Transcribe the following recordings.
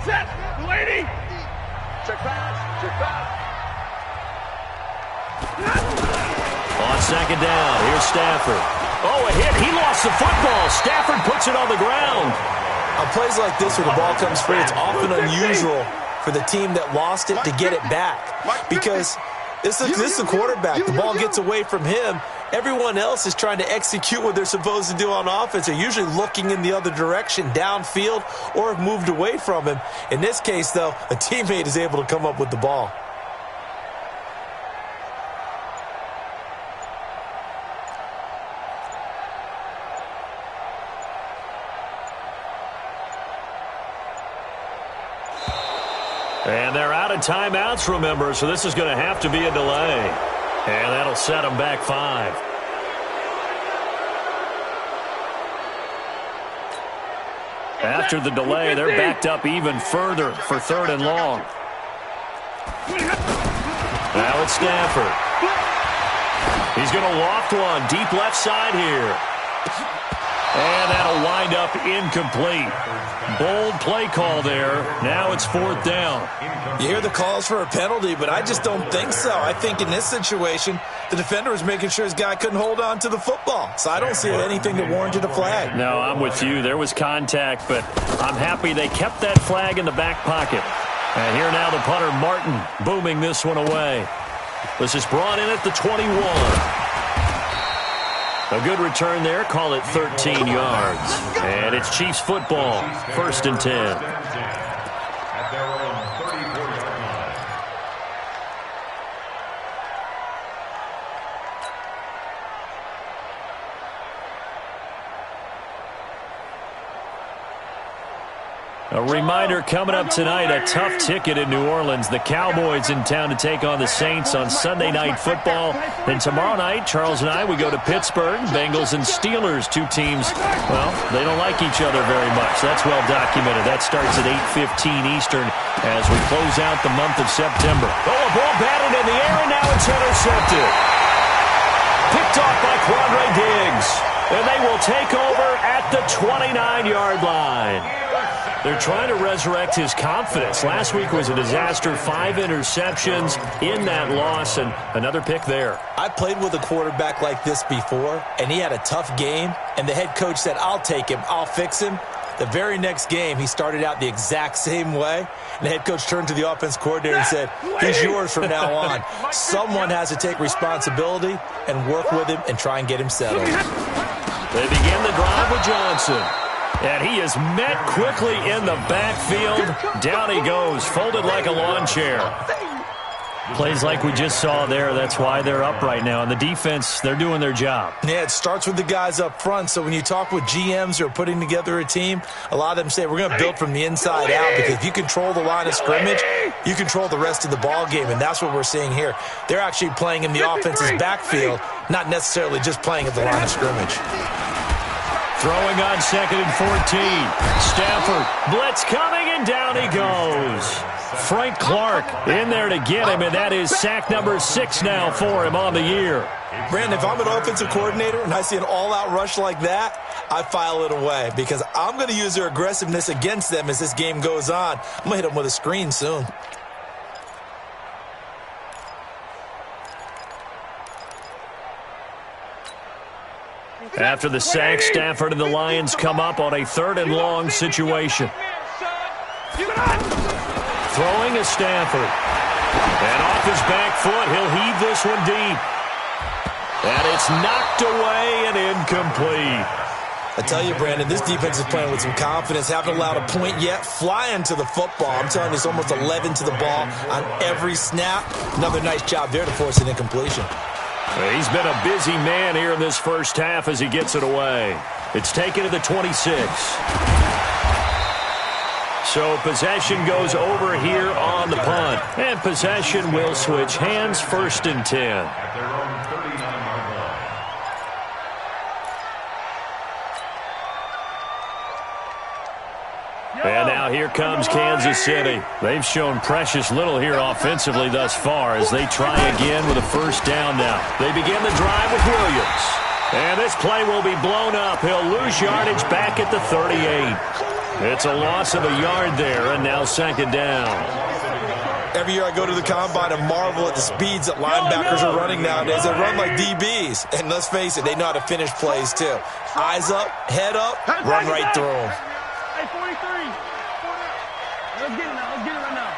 Set. Lady. Check pass. Check pass. On second down, here's Stafford. Oh, a hit. He lost the football. Stafford puts it on the ground. On plays like this where the ball comes free, it's often unusual for the team that lost it to get it back. Because this is the quarterback. The ball gets away from him. Everyone else is trying to execute what they're supposed to do on offense. They're usually looking in the other direction, downfield, or have moved away from him. In this case, though, a teammate is able to come up with the ball. And they're out of timeouts, remember, so this is going to have to be a delay. And that'll set them back 5. After the delay, they're backed up even further for 3rd and long. Now it's Stafford. He's going to loft one deep left side here. And that'll wind up incomplete. Bold play call there. Now it's 4th down. You hear the calls for a penalty, but I just don't think so. I think in this situation, the defender was making sure his guy couldn't hold on to the football. So I don't see anything that warranted a flag. No, I'm with you. There was contact, but I'm happy they kept that flag in the back pocket. And here now the punter, Martin, booming this one away. This is brought in at the 21. A good return there. Call it 13 yards. And it's Chiefs football. 1st and 10. A reminder coming up tonight, a tough ticket in New Orleans. The Cowboys in town to take on the Saints on Sunday Night Football. Then tomorrow night, Charles and I, we go to Pittsburgh. Bengals and Steelers, 2 teams, well, they don't like each other very much. That's well documented. That starts at 8:15 Eastern as we close out the month of September. Oh, a ball batted in the air, and now it's intercepted. Picked off by Quandre Diggs. And they will take over at the 29-yard line. They're trying to resurrect his confidence. Last week was a disaster. 5 interceptions in that loss, and another pick there. I played with a quarterback like this before, and he had a tough game, and the head coach said, I'll take him, I'll fix him. The very next game, he started out the exact same way, and the head coach turned to the offense coordinator and said, he's yours from now on. Someone has to take responsibility and work with him and try and get him settled. They begin the drive with Johnson. And he is met quickly in the backfield. Down he goes, folded like a lawn chair. Plays like we just saw there. That's why they're up right now. And the defense, they're doing their job. Yeah, it starts with the guys up front. So when you talk with GMs who are putting together a team, a lot of them say we're going to build from the inside out, because if you control the line of scrimmage, you control the rest of the ball game. And that's what we're seeing here. They're actually playing in the offense's backfield, not necessarily just playing at the line of scrimmage. Throwing on 2nd and 14. Stafford, blitz coming, and down he goes. Frank Clark in there to get him, and that is sack number 6 now for him on the year. Brandon, if I'm an offensive coordinator and I see an all-out rush like that, I file it away, because I'm going to use their aggressiveness against them as this game goes on. I'm going to hit them with a screen soon. After the sack, Stafford and the Lions come up on a 3rd and long situation. Throwing is Stafford. And off his back foot, he'll heave this one deep. And it's knocked away and incomplete. I tell you, Brandon, this defense is playing with some confidence. Haven't allowed a point yet. Flying to the football. I'm telling you, it's almost 11 to the ball on every snap. Another nice job there to force an incompletion. He's been a busy man here in this first half as he gets it away. It's taken to the 26. So possession goes over here on the punt. And possession will switch hands, 1st and 10. And now here comes Kansas City. They've shown precious little here offensively thus far as they try again with a 1st down now. They begin the drive with Williams. And this play will be blown up. He'll lose yardage back at the 38. It's a loss of a yard there, and now second down. Every year I go to the combine and marvel at the speeds that linebackers are running nowadays. They run like DBs. And let's face it, they know how to finish plays too. Eyes up, head up, run right through them. Hey, 43. Let's get it now. Let's get it right now.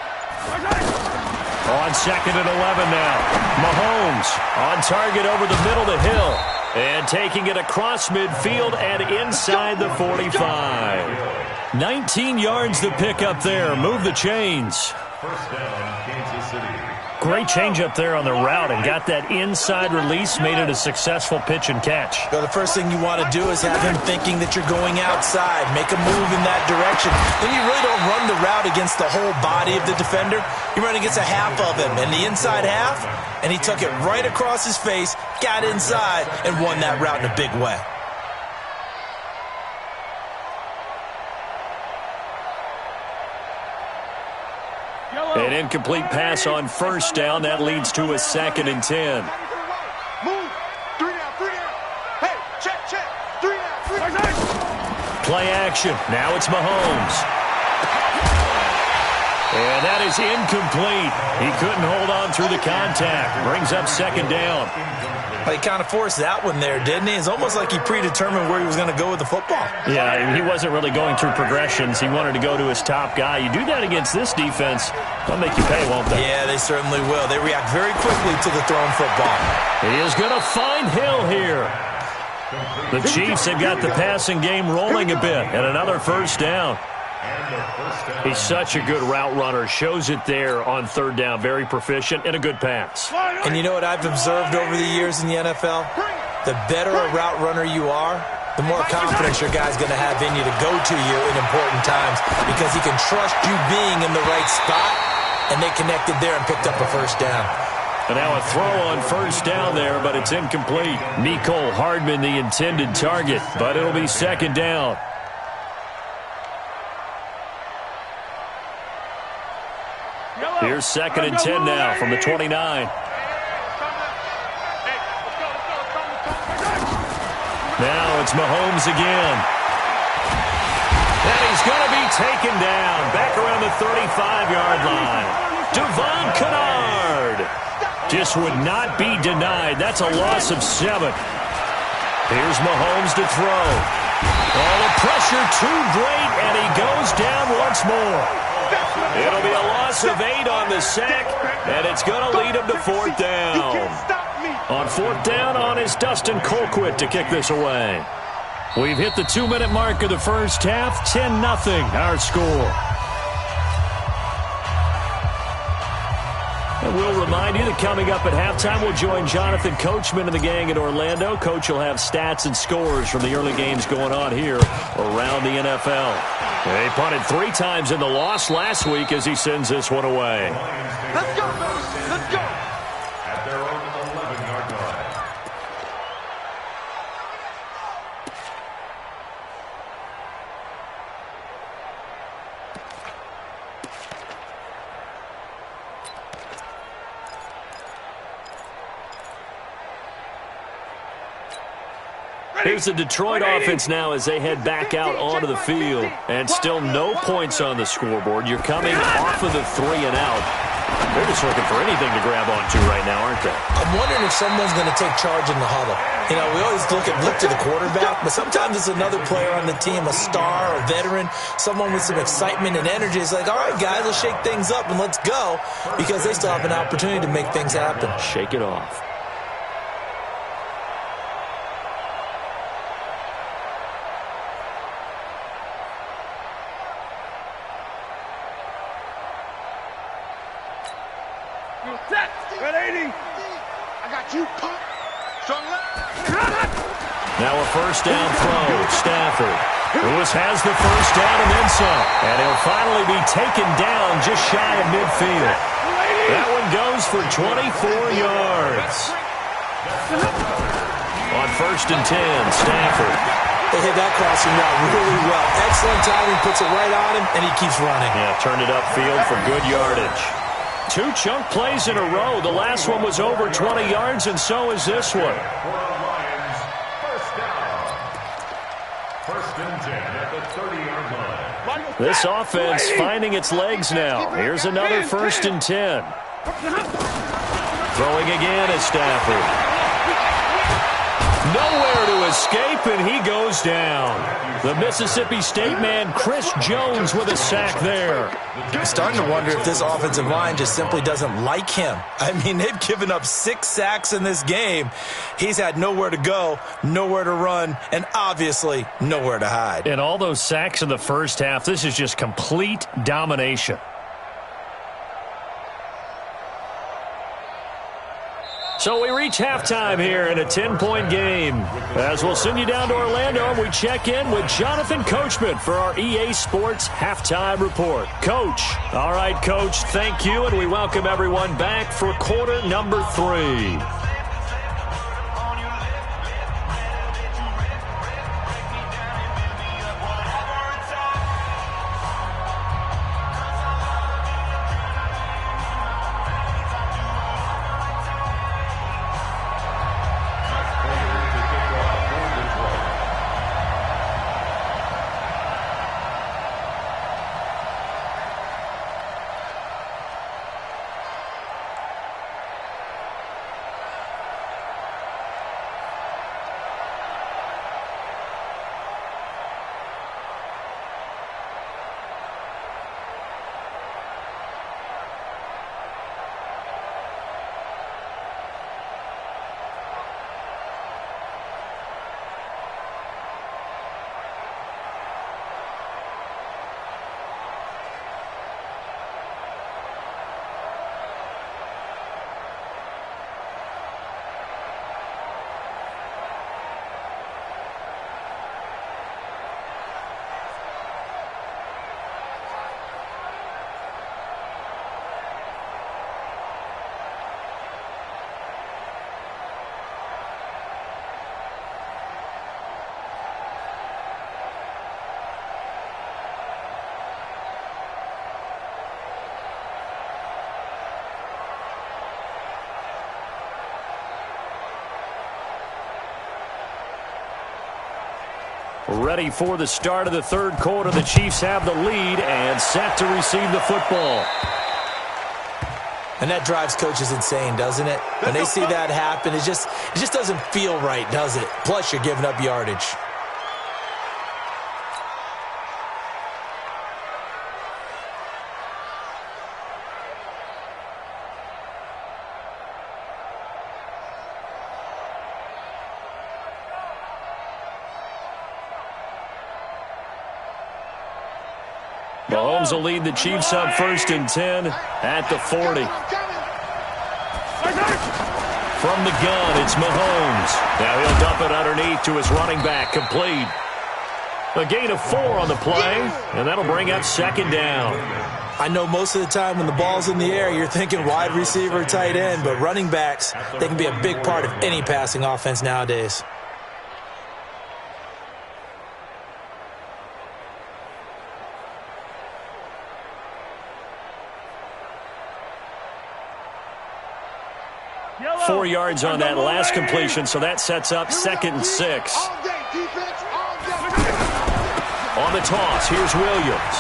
On second and 11 now. Mahomes on target over the middle to Hill. And taking it across midfield and inside the 45. 19 yards to pick up there. Move the chains. First down, Kansas City. Great change up there on the route and got that inside release, made it a successful pitch and catch. Well, the first thing you want to do is have him thinking that you're going outside. Make a move in that direction. Then you really don't run the route against the whole body of the defender. You run against a half of him, and the inside half, and he took it right across his face, got inside, and won that route in a big way. An incomplete pass on first down. That leads to a 2nd and 10. Move. 3 down, 3 down. Hey, check. 3 down, 3 down. Play action. Now it's Mahomes. And that is incomplete. He couldn't hold on through the contact. Brings up second down. He kind of forced that one there, didn't he? It's almost like he predetermined where he was going to go with the football. Yeah, he wasn't really going through progressions. He wanted to go to his top guy. You do that against this defense, they'll make you pay, won't they? Yeah, they certainly will. They react very quickly to the thrown football. He is going to find Hill here. The Chiefs have got the passing game rolling a bit, and another first down. He's such a good route runner. Shows it there on third down. Very proficient and a good pass. And you know what I've observed over the years in the NFL? The better a route runner you are, the more confidence your guy's going to have in you to go to you in important times because he can trust you being in the right spot, and they connected there and picked up a first down. And now a throw on first down there, but it's incomplete. Mecole Hardman the intended target, but it'll be second down. Here's 2nd and 10 now from the 29. Now it's Mahomes again. And he's going to be taken down back around the 35-yard line. Devon Kennard just would not be denied. That's a loss of 7. Here's Mahomes to throw. Oh, the pressure too great, and he goes down once more. It'll be a loss of 8 on the sack, and it's going to lead him to fourth down. On fourth down is Dustin Colquitt to kick this away. We've hit the 2-minute mark of the first half. 10-0 our score. And we'll remind you that coming up at halftime, we'll join Jonathan Coachman and the gang in Orlando. Coach will have stats and scores from the early games going on here around the NFL. They punted 3 times in the loss last week as he sends this one away. Let's go, man. Let's go. At their own 11-yard line. Here's the Detroit offense now as they head back out onto the field. And still no points on the scoreboard. You're coming off of the 3 and out. They're just looking for anything to grab onto right now, aren't they? I'm wondering if someone's going to take charge in the huddle. You know, we always look to the quarterback, but sometimes it's another player on the team, a star, a veteran, someone with some excitement and energy. It's like, all right, guys, let's shake things up and let's go, because they still have an opportunity to make things happen. Shake it off. Now a first down throw. Stafford. Lewis has the first down and then some. And he'll finally be taken down just shy of midfield. That one goes for 24 yards. On first and 10, Stafford. They hit that crossing route really well. Excellent timing, puts it right on him, and he keeps running. Yeah, turned it upfield for good yardage. 2 chunk plays in a row. The last one was over 20 yards, and so is this one. First and 10 at the 30-yard line. This offense finding its legs now. Here's another 1st and 10. Throwing again is Stafford. Nowhere to escape, and he goes down. The Mississippi State man, Chris Jones, with a sack there. I'm starting to wonder if this offensive line just simply doesn't like him. I mean, they've given up 6 sacks in this game. He's had nowhere to go, nowhere to run, and obviously nowhere to hide. And all those sacks in the first half, this is just complete domination. So we reach halftime here in a 10-point game. As we'll send you down to Orlando, and we check in with Jonathan Coachman for our EA Sports Halftime Report. Coach. All right, Coach, thank you, and we welcome everyone back for quarter number 3. Ready for the start of the third quarter. The Chiefs have the lead and set to receive the football. And that drives coaches insane, doesn't it? When they see that happen, it just doesn't feel right, does it? Plus, you're giving up yardage. Mahomes will lead the Chiefs up 1st and 10 at the 40. From the gun, it's Mahomes. Now he'll dump it underneath to his running back, complete. A gain of 4 on the play, and that'll bring up 2nd down. I know most of the time when the ball's in the air, you're thinking wide receiver, tight end, but running backs, they can be a big part of any passing offense nowadays. Yellow. 4 yards on that last completion, so that sets up 2nd and 6. On the toss, here's Williams.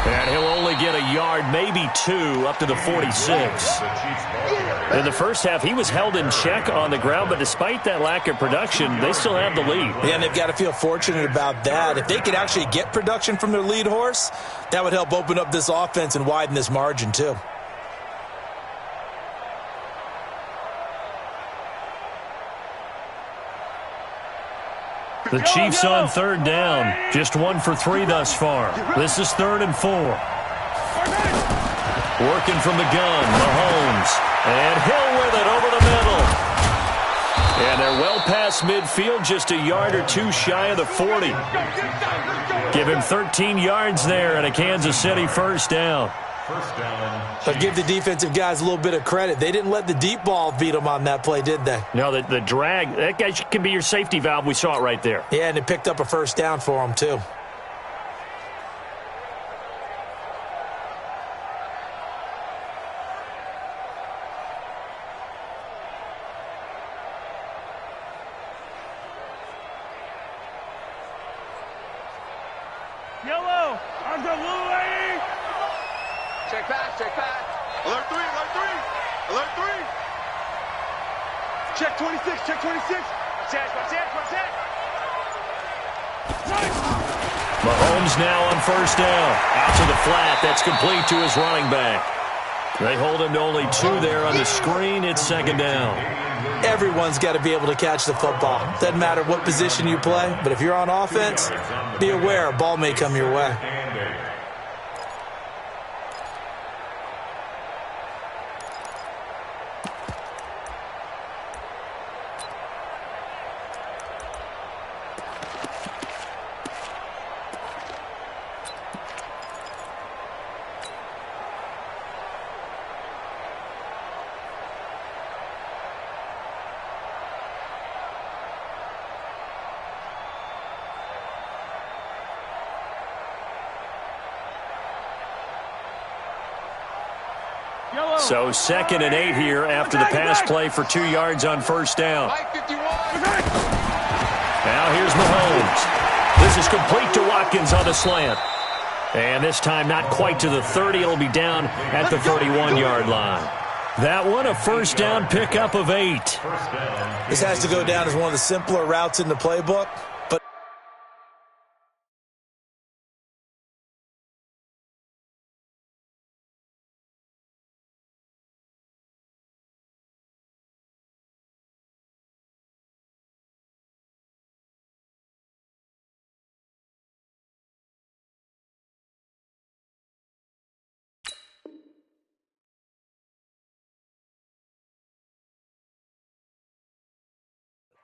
And he'll only get a yard, maybe 2, up to the 46. In the first half, he was held in check on the ground, but despite that lack of production, they still have the lead. Yeah, and they've got to feel fortunate about that. If they could actually get production from their lead horse, that would help open up this offense and widen this margin, too. The Chiefs on 3rd down. Just 1 for 3 thus far. This is 3rd and 4. Working from the gun, Mahomes. And Hill with it over the middle. And they're well past midfield, just a yard or 2 shy of the 40. Give him 13 yards there and a Kansas City 1st down. But give the defensive guys a little bit of credit. They didn't let the deep ball beat them on that play, did they? No, the drag, that guy can be your safety valve. We saw it right there. Yeah, and it picked up a 1st down for them, too. Yellow. On the blue lady. Check back, check back. Alert 3, alert 3. Alert 3. Check 26, check 26. Watch it. Mahomes now on first down. Out to the flat. That's complete to his running back. They hold him to only 2 there on the screen. It's second down. Everyone's got to be able to catch the football. Doesn't matter what position you play, but if you're on offense, be aware a ball may come your way. So 2nd and 8 here after the pass play for 2 yards on first down. Now here's Mahomes. This is complete to Watkins on the slant. And this time not quite to the 30. It'll be down at the 31-yard line. That one a first down pickup of 8. This has to go down as one of the simpler routes in the playbook, but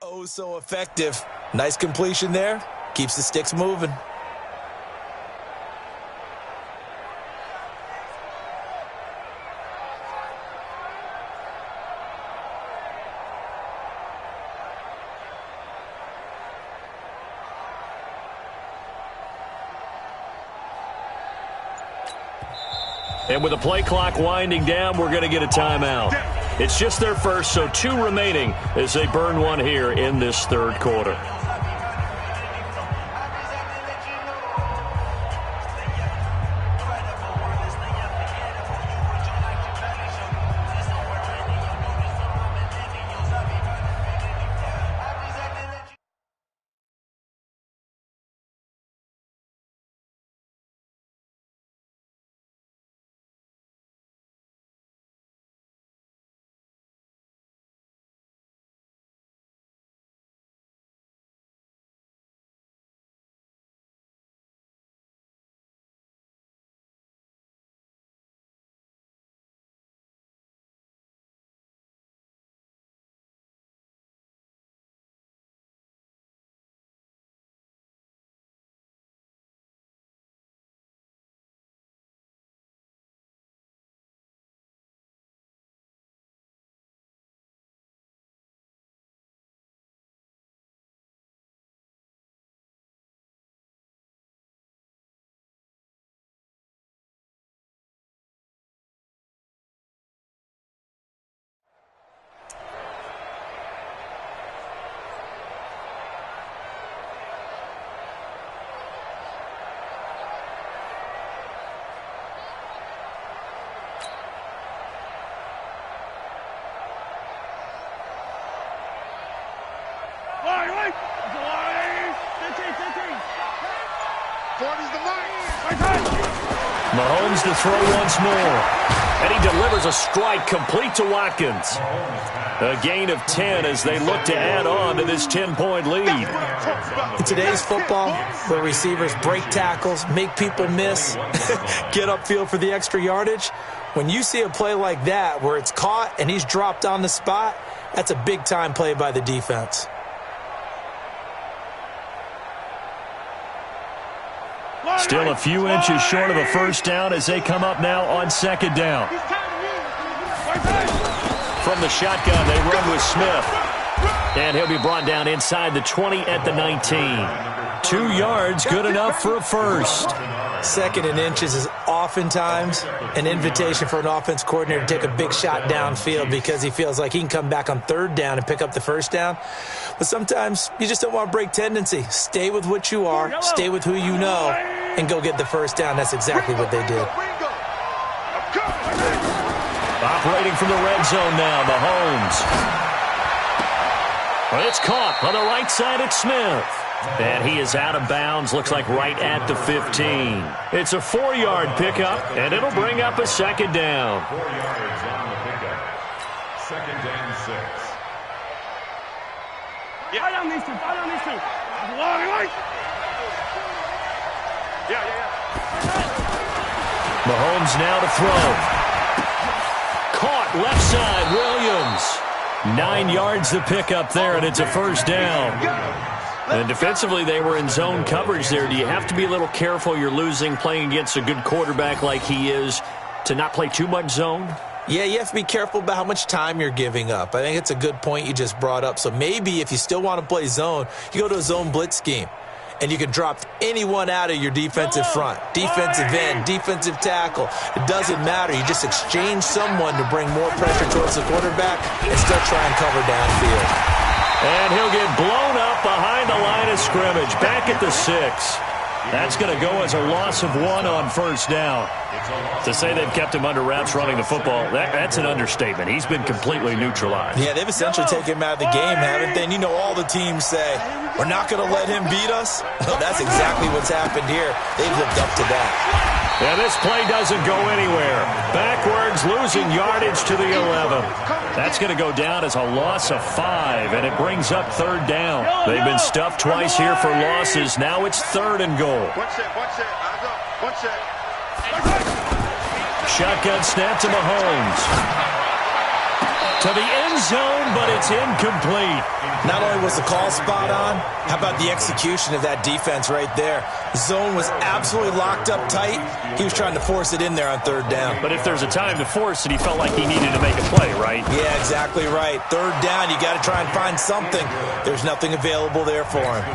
oh so effective. Nice completion there. Keeps the sticks moving. And with the play clock winding down, we're going to get a timeout. It's just their first, so 2 remaining as they burn one here in this third quarter. Mahomes to throw once more. And he delivers a strike complete to Watkins. A gain of 10 as they look to add on to this 10-point lead. In today's football, where receivers break tackles, make people miss, get upfield for the extra yardage, when you see a play like that where it's caught and he's dropped on the spot, that's a big-time play by the defense. Still a few inches short of a first down as they come up now on second down. From the shotgun, they run with Smith. And he'll be brought down inside the 20 at the 19. 2 yards, good enough for a first. 2nd and inches is oftentimes an invitation for an offense coordinator to take a big shot downfield because he feels like he can come back on 3rd down and pick up the first down. But sometimes you just don't want to break tendency. Stay with what you are. Stay with who you know. and go get the first down. That's exactly what they did. Operating from the red zone now, Mahomes. Well, it's caught on the right side at Smith. And he is out of bounds, looks like right at the 15. It's a 4-yard pickup, and it'll bring up a second down. 4 yards on the pickup. Second and 6. Fire down these two. Yeah. Mahomes now to throw. Caught left side, Williams. 9 yards to pick up there, and it's a first down. And defensively, they were in zone coverage there. Do you have to be a little careful? You're losing, playing against a good quarterback like he is, to not play too much zone? Yeah, you have to be careful about how much time you're giving up. I think it's a good point you just brought up. So maybe if you still want to play zone, you go to a zone blitz scheme. And you can drop anyone out of your defensive front. Defensive end, defensive tackle. It doesn't matter. You just exchange someone to bring more pressure towards the quarterback and still try and cover downfield. And he'll get blown up behind the line of scrimmage. Back at the 6. That's going to go as a loss of 1 on first down. To say they've kept him under wraps running the football, that's an understatement. He's been completely neutralized. Yeah, they've essentially taken him out of the game, haven't they? And you know all the teams say, we're not going to let him beat us. Well, that's exactly what's happened here. They've lived up to that. Yeah, this play doesn't go anywhere. Backwards, losing yardage to the 11. That's going to go down as a loss of 5, and it brings up third down. They've been stuffed twice here for losses. Now it's 3rd and goal. One set. Eyes up. One set. Shotgun snap to Mahomes. To the end zone, but it's incomplete. Not only was the call spot on, how about the execution of that defense right there? Zone was absolutely locked up tight. He was trying to force it in there on 3rd down. But if there's a time to force it, he felt like he needed to make a play, right? Yeah, exactly right. 3rd down, you got to try and find something. There's nothing available there for him.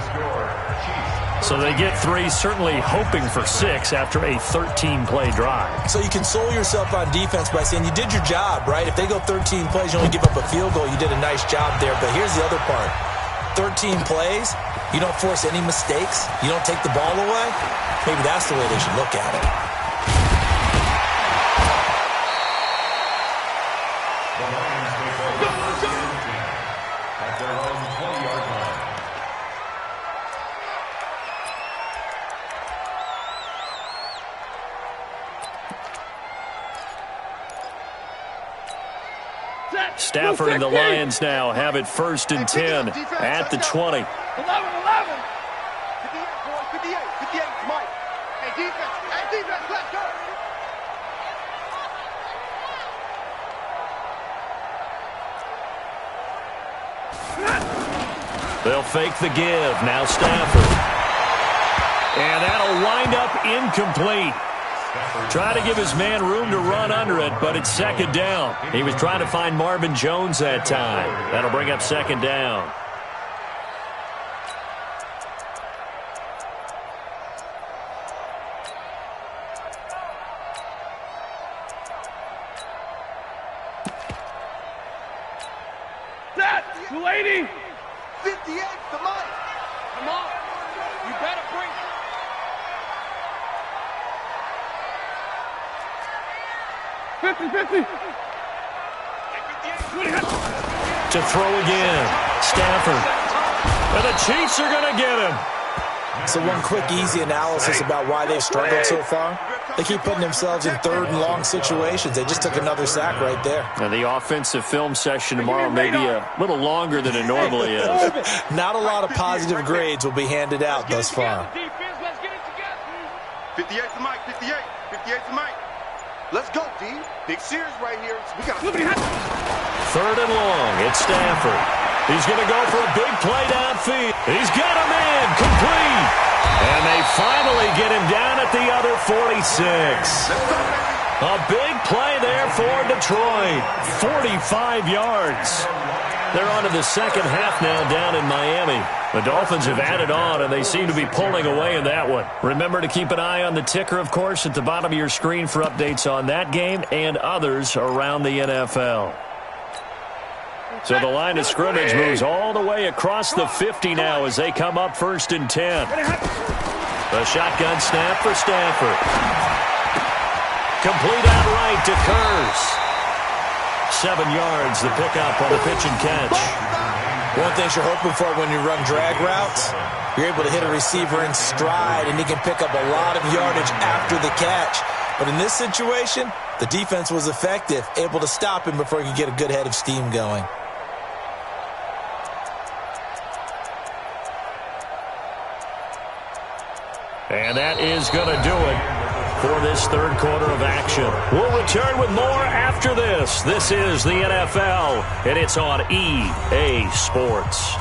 So they get 3, certainly hoping for 6 after a 13-play drive. So you console yourself on defense by saying you did your job, right? If they go 13 plays, you only give up a field goal, you did a nice job there. But here's the other part. 13 plays, you don't force any mistakes, you don't take the ball away. Maybe that's the way they should look at it. The Lions take over at their own 20-yard line. Stafford and the Lions now have it 1st and 10 at the 20. 58, 58, Mike. Hey, defense, let's go. They'll fake the give. Now Stafford. And that'll wind up incomplete. Try to give his man room to run under it, but it's 2nd down. He was trying to find Marvin Jones that time. That'll bring up 2nd down. Set! 280! 58 to Mike. Come on. You better bring it. To throw again. Stafford. And the Chiefs are going to get him. So one quick, easy analysis about why they've struggled so far. They keep putting themselves in 3rd and long situations. They just took another sack right there. Now the offensive film session tomorrow may be a little longer than it normally is. Not a lot of positive grades will be handed out thus far. 58 to Mike. 58 to Mike. Let's go, D. Big series right here. We got 3rd and long. It's Stafford. He's going to go for a big play downfield. He's got him in. Complete. And they finally get him down at the other 46. A big play there for Detroit. 45 yards. They're on to the second half now down in Miami. The Dolphins have added on, and they seem to be pulling away in that one. Remember to keep an eye on the ticker, of course, at the bottom of your screen for updates on that game and others around the NFL. So the line of scrimmage moves all the way across the 50 now as they come up 1st and 10. A shotgun snap for Stafford. Complete out right to Kurz. 7 yards, the pickup on the pitch and catch. One thing you're hoping for when you run drag routes, you're able to hit a receiver in stride, and he can pick up a lot of yardage after the catch. But in this situation, the defense was effective, able to stop him before he could get a good head of steam going. And that is going to do it for this third quarter of action. We'll return with more after this. This is the NFL, and it's on EA Sports.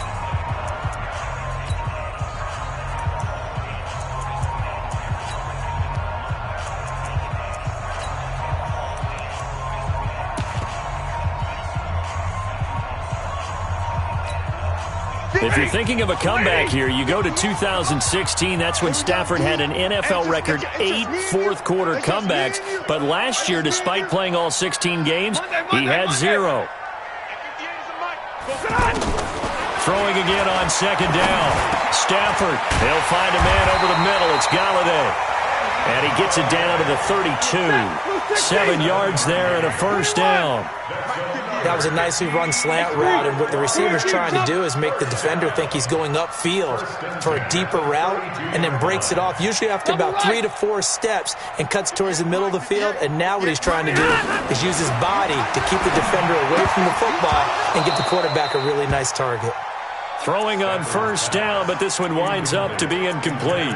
If you're thinking of a comeback here, you go to 2016. That's when Stafford had an NFL record 8 fourth-quarter comebacks. But last year, despite playing all 16 games, he had 0. Throwing again on second down. Stafford, he'll find a man over the middle. It's Galladay. And he gets it down to the 32. 7 yards there and a first down. That was a nicely run slant route, and what the receiver's trying to do is make the defender think he's going upfield for a deeper route and then breaks it off, usually after about 3 to 4 steps, and cuts towards the middle of the field. And now what he's trying to do is use his body to keep the defender away from the football and give the quarterback a really nice target. Throwing on first down, but this one winds up to be incomplete.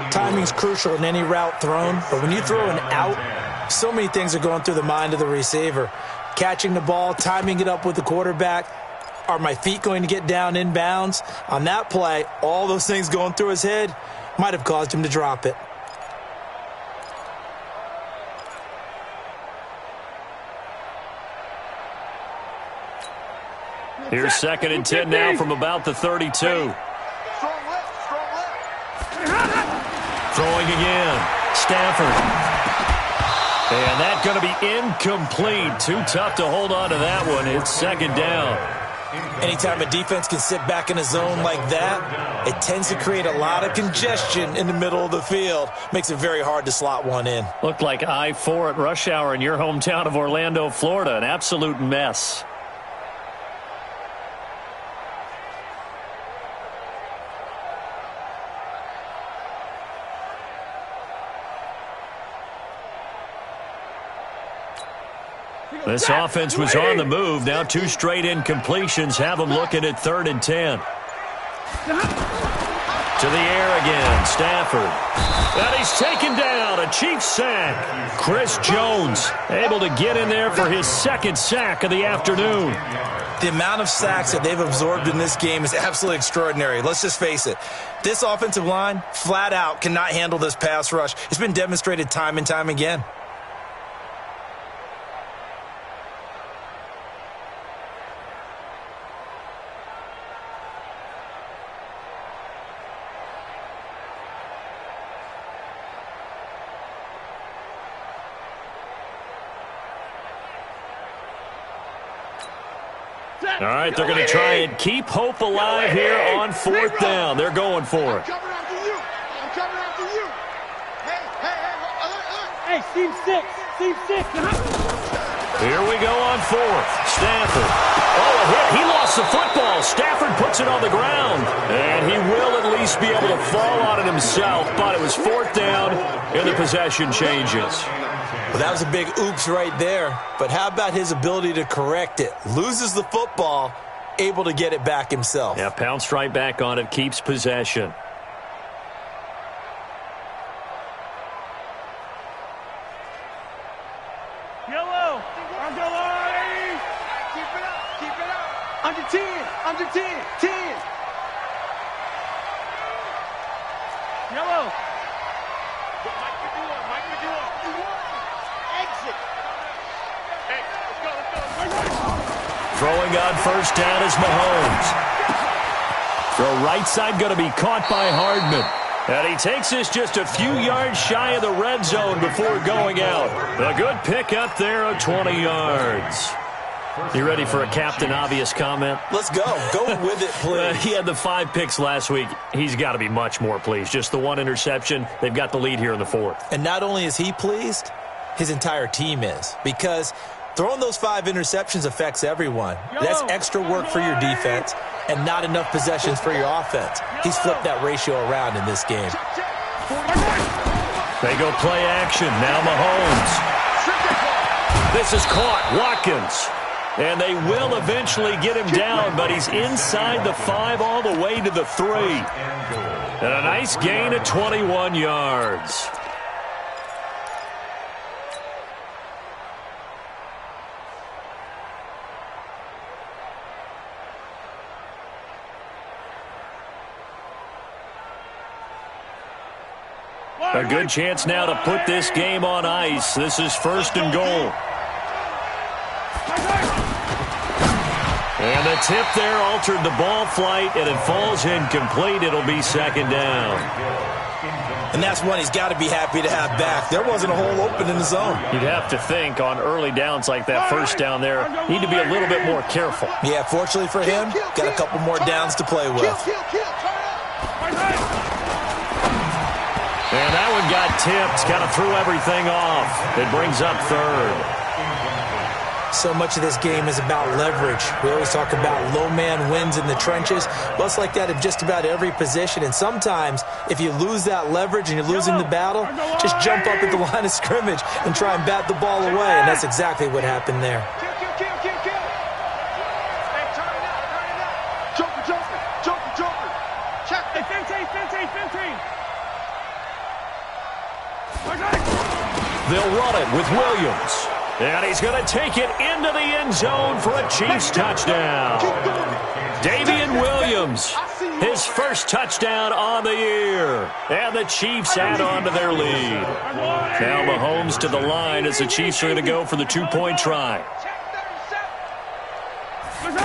Timing's crucial in any route thrown, but when you throw an out, so many things are going through the mind of the receiver. Catching the ball, timing it up with the quarterback. Are my feet going to get down inbounds? On that play, all those things going through his head might have caused him to drop it. Here's 2nd and 10 now from about the 32. Strong left. Throwing again. Stafford. And that's going to be incomplete. Too tough to hold on to that one. It's 2nd down. Anytime a defense can sit back in a zone like that, it tends to create a lot of congestion in the middle of the field. Makes it very hard to slot one in. Looked like I-4 at rush hour in your hometown of Orlando, Florida. An absolute mess. This offense was on the move. Now 2 straight incompletions have them looking at 3rd and 10. To the air again, Stafford. And he's taken down, a Chiefs sack. Chris Jones able to get in there for his 2nd sack of the afternoon. The amount of sacks that they've absorbed in this game is absolutely extraordinary. Let's just face it. This offensive line, flat out, cannot handle this pass rush. It's been demonstrated time and time again. All right, they're going to try and keep hope alive here on 4th down. They're going for it. I'm coming after you. Hey. Hey, Steve 6. Here we go on 4th. Stafford. Oh, a hit. He lost the football. Stafford puts it on the ground. And he will at least be able to fall on it himself. But it was 4th down, and the possession changes. Well, that was a big oops right there. But how about his ability to correct it? Loses the football, able to get it back himself. Yeah, pounced right back on it, keeps possession. Yellow. Keep it up. Under 10. 10. Yellow. Mike, what you want? Exit. Hey, let's go. Throwing on first down is Mahomes. Throw right side going to be caught by Hardman. And he takes this just a few yards shy of the red zone before going out. A good pick up there of 20 yards. You ready for a Captain Obvious comment? Let's go. Go with it, please. He had the 5 picks last week. He's got to be much more pleased. Just the 1 interception. They've got the lead here in the 4th. And not only is he pleased, his entire team is. Because throwing those 5 interceptions affects everyone. That's extra work for your defense and not enough possessions for your offense. He's flipped that ratio around in this game. They go play action. Now Mahomes. This is caught. Watkins. And they will eventually get him down, but he's inside the 5 all the way to the 3. And a nice gain of 21 yards. A good chance now to put this game on ice. This is 1st and goal. And the tip there altered the ball flight, and it falls incomplete. It'll be 2nd down. And that's one he's got to be happy to have back. There wasn't a hole open in the zone. You'd have to think on early downs like that 1st down there, need to be a little bit more careful. Yeah, fortunately for him, got a couple more downs to play with. And that one got tipped, kind of threw everything off. It brings up 3rd. So much of this game is about leverage. We always talk about low man wins in the trenches. Well, it's like that in just about every position. And sometimes, if you lose that leverage and you're losing the battle, just jump up at the line of scrimmage and try and bat the ball away. And that's exactly what happened there. They'll run it with Williams. And he's going to take it into the end zone for a Chiefs touchdown. Davian Williams, his first touchdown on the year. And the Chiefs add on to their lead. Now Mahomes to the line as the Chiefs are going to go for the 2-point try. And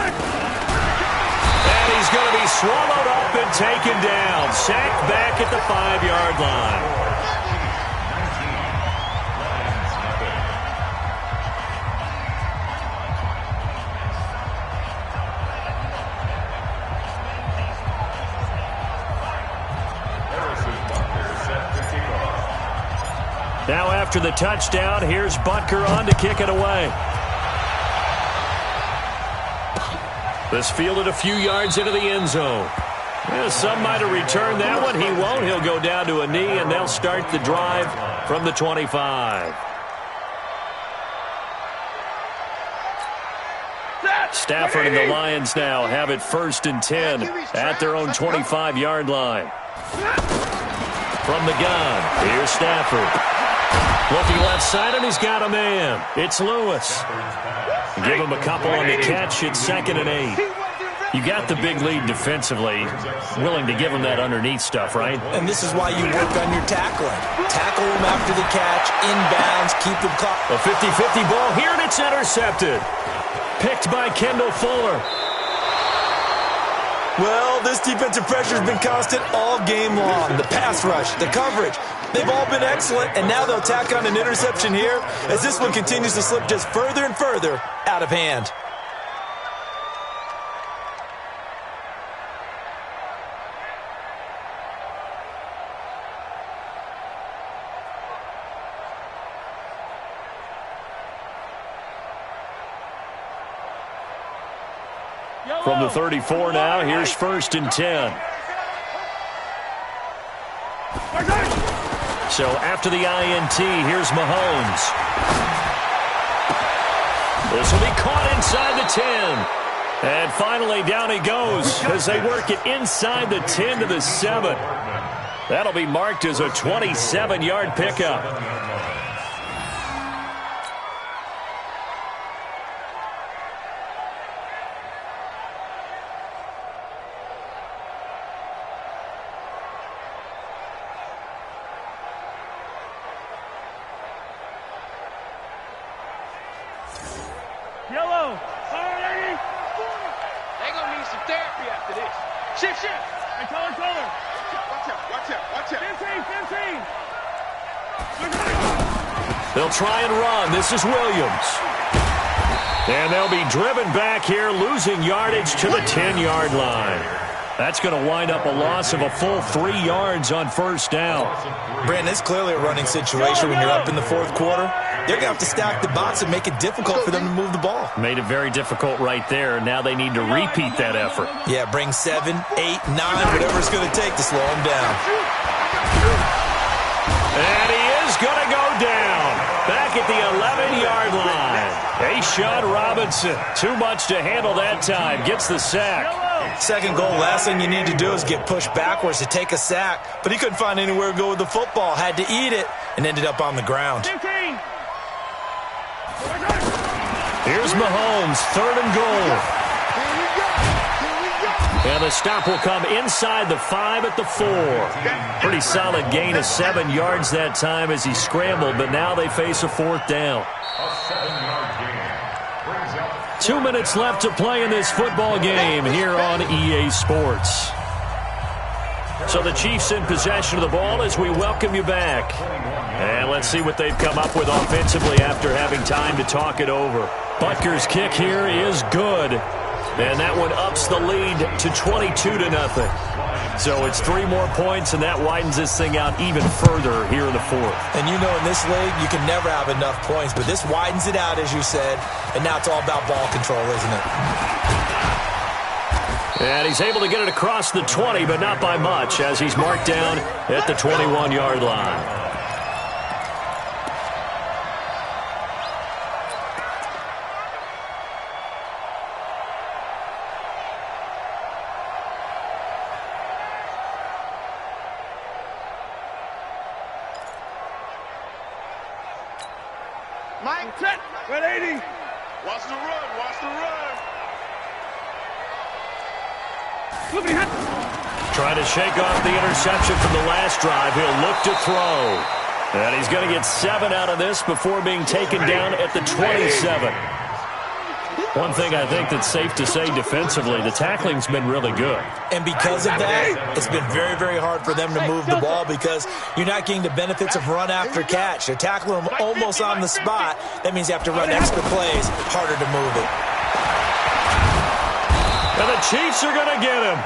he's going to be swallowed up and taken down. Sacked back at the 5-yard line. Now after the touchdown, here's Butker on to kick it away. This fielded a few yards into the end zone. Yeah, some might have returned that one. He won't. He'll go down to a knee, and they'll start the drive from the 25. Stafford and the Lions now have it 1st and 10 at their own 25-yard line. From the gun, here's Stafford. Looking left side, and he's got a man. It's Lewis. Give him a couple on the catch. It's 2nd and 8. You got the big lead defensively. Willing to give him that underneath stuff, right? And this is why you work on your tackling. Tackle him after the catch, inbounds, keep him caught. A 50-50 ball here, and it's intercepted. Picked by Kendall Fuller. Well, this defensive pressure has been constant all game long. The pass rush, the coverage, they've all been excellent, and now they'll tack on an interception here as this one continues to slip just further and further out of hand. From the 34 now, here's 1st and 10. So after the INT, here's Mahomes. This will be caught inside the 10. And finally, down he goes as they work it inside the 10 to the 7. That'll be marked as a 27-yard pickup. Yellow. Alrighty. They're going to need some therapy after this. Shift. Hey, color. Watch out. 15. They'll try and run. This is Williams. And they'll be driven back here, losing yardage to the 10-yard line. That's going to wind up a loss of a full 3 yards on first down. Brandon, it's clearly a running situation when you're up in the fourth quarter. They're going to have to stack the box and make it difficult for them to move the ball. Made it very difficult right there. Now they need to repeat that effort. Yeah, bring 7, 8, 9, whatever it's going to take to slow them down. And he is going to go down. Back at the 11-yard line. Ashawn Robinson, too much to handle that time. Gets the sack. Second goal, last thing you need to do is get pushed backwards to take a sack. But he couldn't find anywhere to go with the football. Had to eat it and ended up on the ground. 15. Here's Mahomes, 3rd and goal. And the stop will come inside the 5 at the 4. Pretty solid gain of 7 yards that time as he scrambled, but now they face a 4th down. A 7-yard gain. Brings up 2 minutes left to play in this football game here on EA Sports. So the Chiefs in possession of the ball as we welcome you back. And let's see what they've come up with offensively after having time to talk it over. Butker's kick here is good. And that one ups the lead to 22-0. So it's 3 more points, and that widens this thing out even further here in the 4th. And you know in this league, you can never have enough points, but this widens it out, as you said, and now it's all about ball control, isn't it? And he's able to get it across the 20, but not by much, as he's marked down at the 21-yard line. Mike, set. Red 80. Watch the run. Watch the run. Look at him. Trying to shake off the interception from the last drive. He'll look to throw. And he's going to get 7 out of this before being taken down at the 27. One thing I think that's safe to say defensively, the tackling's been really good. And because of that, it's been very, very hard for them to move the ball because you're not getting the benefits of run after catch. They're tackling them almost on the spot. That means you have to run extra plays, harder to move it. And the Chiefs are going to get him.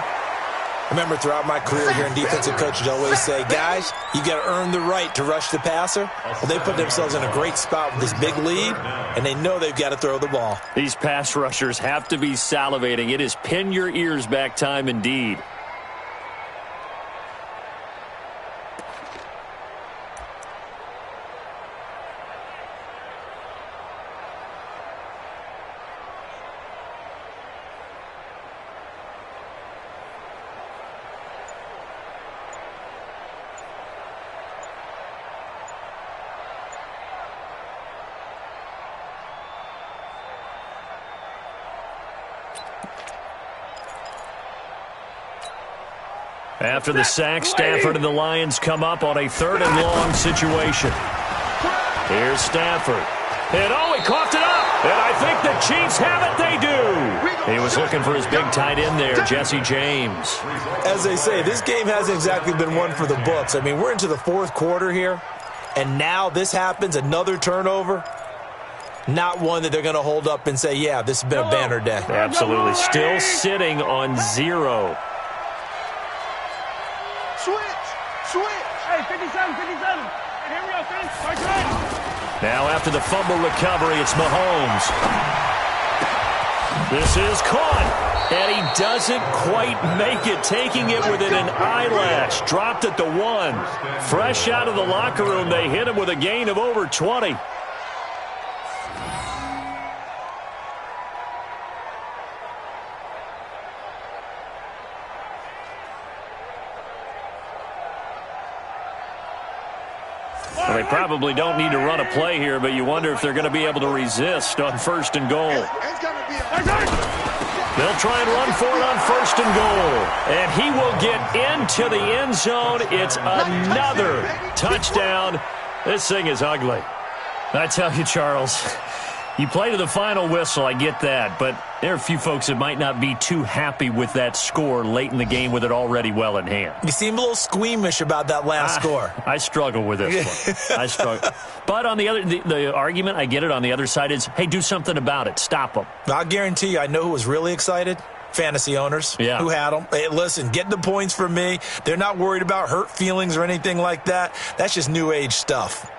Remember, throughout my career here in defensive coaches, I always say, guys, you got to earn the right to rush the passer. Well, they put themselves in a great spot with this big lead, and they know they've got to throw the ball. These pass rushers have to be salivating. It is pin your ears back time indeed. After the sack, Stafford and the Lions come up on a 3rd and long situation. Here's Stafford. And he coughed it up. And I think the Chiefs have it. They do. He was looking for his big tight end there, Jesse James. As they say, this game hasn't exactly been one for the books. I mean, we're into the 4th quarter here, and now this happens, another turnover. Not one that they're going to hold up and say, yeah, this has been a banner day. Absolutely. Still sitting on 0. Switch. Hey, 57, 57. Hey, here we go, son. Right. Now after the fumble recovery, it's Mahomes. This is caught. And he doesn't quite make it, taking it within an eyelash. Dropped at the 1. Fresh out of the locker room, they hit him with a gain of over 20. Well, they probably don't need to run a play here, but you wonder if they're going to be able to resist on 1st and goal. They'll try and run for it on 1st and goal. And he will get into the end zone. It's another touchdown. This thing is ugly. I tell you, Charles, You play to the final whistle, I get that, but there are a few folks that might not be too happy with that score late in the game with it already well in hand. You seem a little squeamish about that last score. I struggle with this one. I struggle. But on the argument, I get it, on the other side is, hey, do something about it. Stop them. I'll guarantee you, I know who was really excited. Fantasy owners who had them. Hey, listen, get the points from me. They're not worried about hurt feelings or anything like that. That's just new age stuff.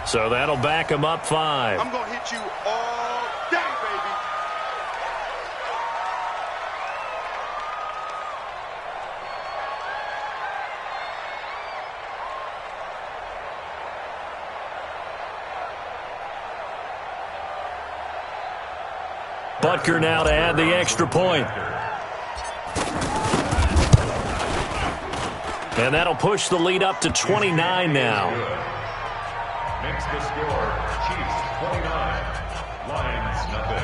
So that'll back him up 5. I'm going to hit you all day, baby. Butker now to add the extra point. And that'll push the lead up to 29 now. Makes the score Chiefs 29, Lions nothing.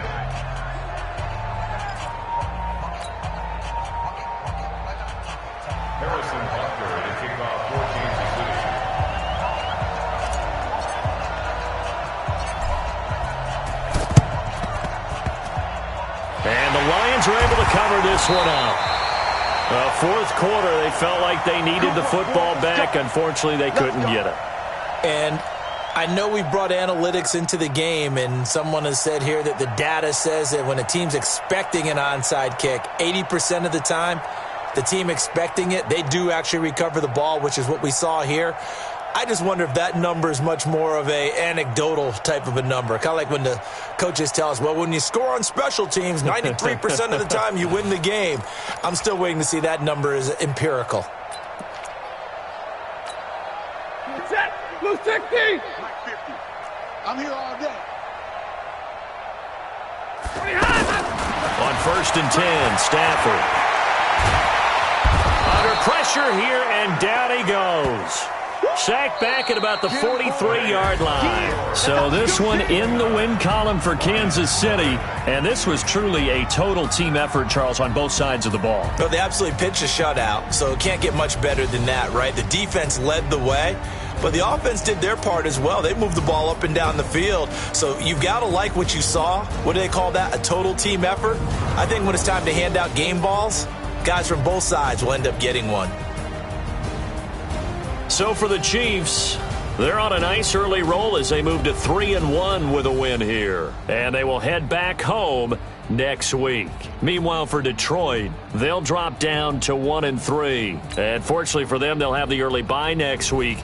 Harrison Butker to kick off for Kansas City. And the Lions are able to cover this one up. Fourth quarter, they felt like they needed the football back. Unfortunately, they couldn't get it. And I know we brought analytics into the game, and someone has said here that the data says that when a team's expecting an onside kick, 80% of the time, the team expecting it, they do actually recover the ball, which is what we saw here. I just wonder if that number is much more of a anecdotal type of a number. Kind of like when the coaches tell us, well, when you score on special teams, 93% of the time you win the game. I'm still waiting to see that number is empirical. Set. Blue 60. Like 50. I'm here all day. On 1st and 10, Stafford. Under pressure here, and down he goes. Sacked back at about the 43-yard line. So this one in the win column for Kansas City. And this was truly a total team effort, Charles, on both sides of the ball. Well, they absolutely pitched a shutout, so it can't get much better than that, right? The defense led the way, but the offense did their part as well. They moved the ball up and down the field. So you've got to like what you saw. What do they call that? A total team effort? I think when it's time to hand out game balls, guys from both sides will end up getting one. So for the Chiefs, they're on a nice early roll as they move to 3-1 with a win here. And they will head back home next week. Meanwhile, for Detroit, they'll drop down to 1-3. And fortunately for them, they'll have the early bye next week.